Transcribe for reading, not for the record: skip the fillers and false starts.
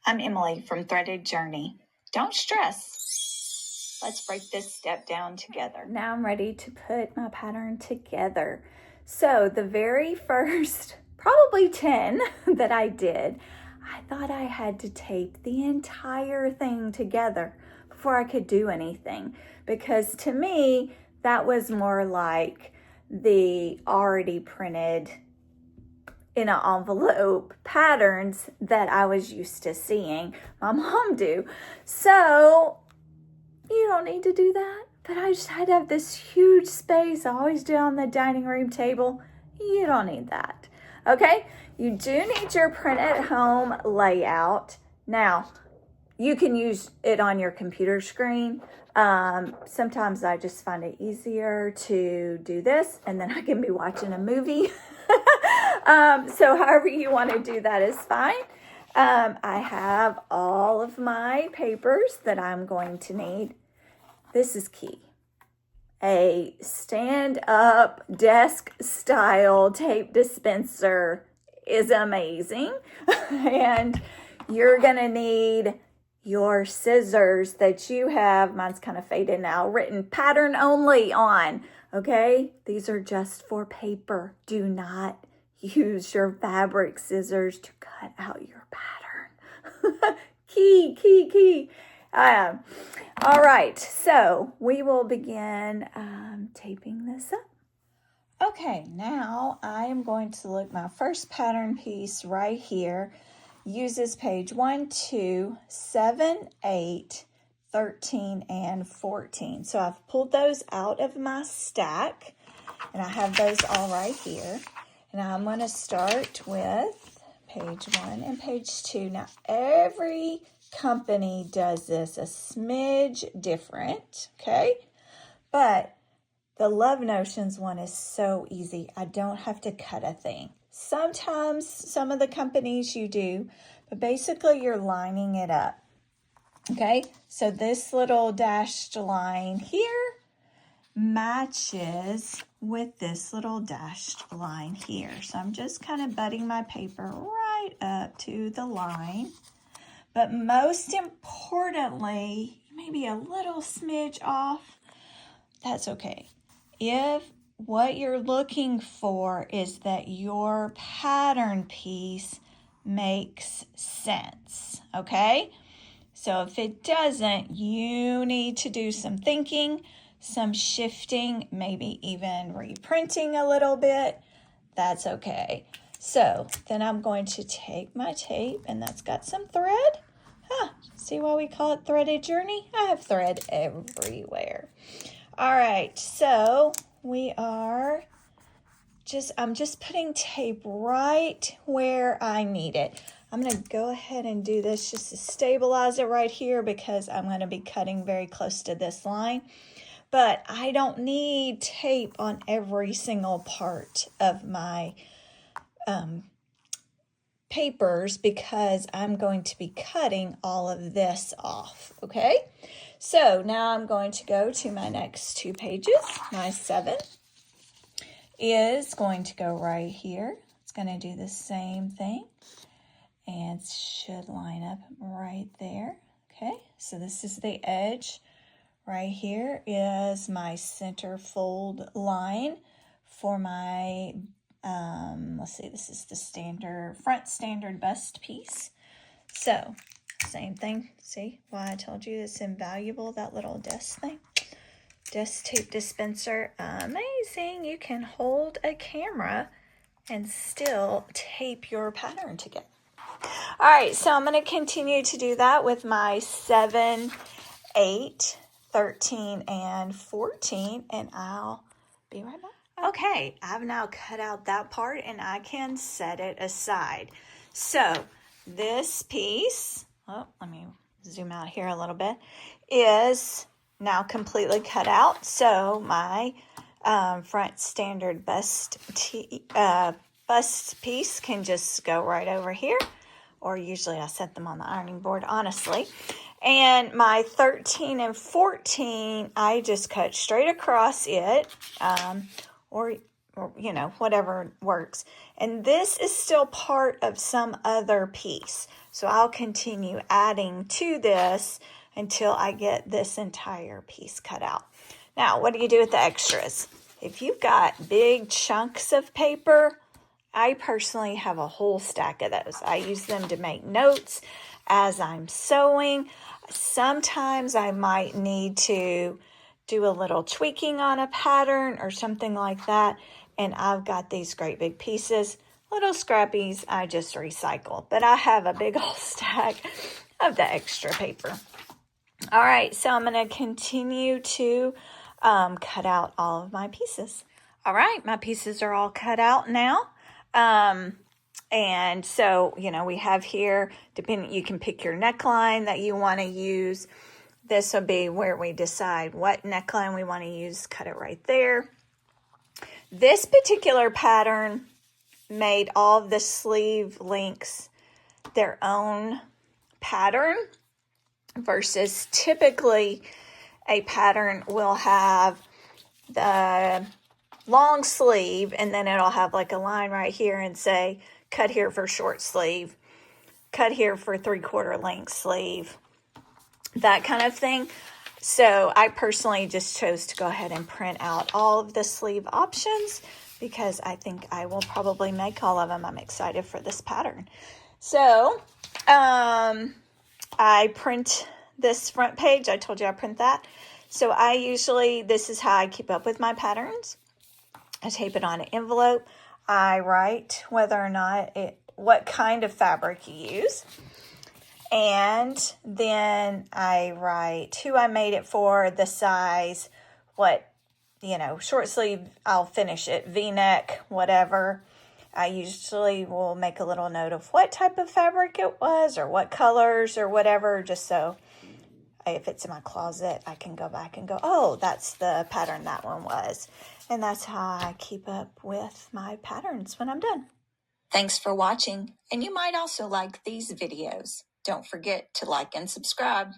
I'm Emily from Threaded Journey. Don't stress. Let's break this step down together. Now I'm ready to put my pattern together. So the very first, probably 10 that I did, I thought I had to tape the entire thing together before I could do anything. Because to me, that was more like the already printed in an envelope patterns that I was used to seeing my mom do. So you don't need to do that. But I just had to have this huge space. I always do on the dining room table. You don't need that. Okay? You do need your print at home layout. Now, you can use it on your computer screen. Sometimes I just find it easier to do this and then I can be watching a movie. So however you want to do that is fine. I have all of my papers that I'm going to need. This is key. A stand-up desk style tape dispenser is amazing. And you're going to need your scissors that you have. Mine's kind of faded now. Written pattern only on. Okay? These are just for paper. Do not use your fabric scissors to cut out your pattern. Key. All right, so we will begin taping this up. Okay, now I am going to look my first pattern piece right here. Uses page 1, 2, 7, 8, 13, and 14. So I've pulled those out of my stack, and I have those all right here. And I'm going to start with page 1 and page 2. Now, every company does this a smidge different, okay? But the Love Notions one is so easy. I don't have to cut a thing. Sometimes some of the companies you do, but basically you're lining it up, okay? So this little dashed line here matches with this little dashed line here. So I'm just kind of butting my paper right up to the line. But most importantly, maybe a little smidge off, that's okay. If what you're looking for is that your pattern piece makes sense, okay? So if it doesn't, you need to do some thinking, some shifting, maybe even reprinting a little bit. That's okay. So then I'm going to take my tape, and that's got some thread. See why we call it Threaded Journey? I have thread everywhere. All right, so I'm just putting tape right where I need it. I'm going to go ahead and do this just to stabilize it right here because I'm going to be cutting very close to this line. But I don't need tape on every single part of my papers because I'm going to be cutting all of this off, okay? So now I'm going to go to my next 2 pages. My 7 is going to go right here. It's going to do the same thing and should line up right there, okay? So this is the edge. Right here is my center fold line for my, let's see, this is the front standard bust piece. So, same thing. See why I told you it's invaluable, that little desk thing? Desk tape dispenser. Amazing. You can hold a camera and still tape your pattern together. All right, so I'm going to continue to do that with my 7, 8, 13, and 14, and I'll be right back. Okay, I've now cut out that part, and I can set it aside. So this piece, let me zoom out here a little bit, is now completely cut out. So my front standard bust piece can just go right over here, or usually I set them on the ironing board, honestly. And my 13 and 14, I just cut straight across it, or you know, whatever works. And this is still part of some other piece. So I'll continue adding to this until I get this entire piece cut out. Now, what do you do with the extras? If you've got big chunks of paper, I personally have a whole stack of those. I use them to make notes as I'm sewing. Sometimes I might need to do a little tweaking on a pattern or something like that. And I've got these great big pieces, little scrappies I just recycle. But I have a big old stack of the extra paper. All right, so I'm going to continue to cut out all of my pieces. All right, my pieces are all cut out now. And so, you know, we have here, depending, you can pick your neckline that you want to use. This will be where we decide what neckline we want to use. Cut it right there. This particular pattern made all of the sleeve links their own pattern versus typically a pattern will have the long sleeve and then it'll have like a line right here and say cut here for short sleeve, cut here for 3/4 length sleeve, that kind of thing. So I personally just chose to go ahead and print out all of the sleeve options because I think I will probably make all of them. I'm excited for this pattern. So I print this front page. I told you I print that. So I usually, this is how I keep up with my patterns. I tape it on an envelope. I write whether or not what kind of fabric you use. And then I write who I made it for, the size, what, you know, short sleeve, I'll finish it, V-neck, whatever. I usually will make a little note of what type of fabric it was or what colors or whatever, just so if it's in my closet, I can go back and go, oh, that's the pattern that one was. And that's how I keep up with my patterns when I'm done. Thanks for watching, and you might also like these videos. Don't forget to like and subscribe.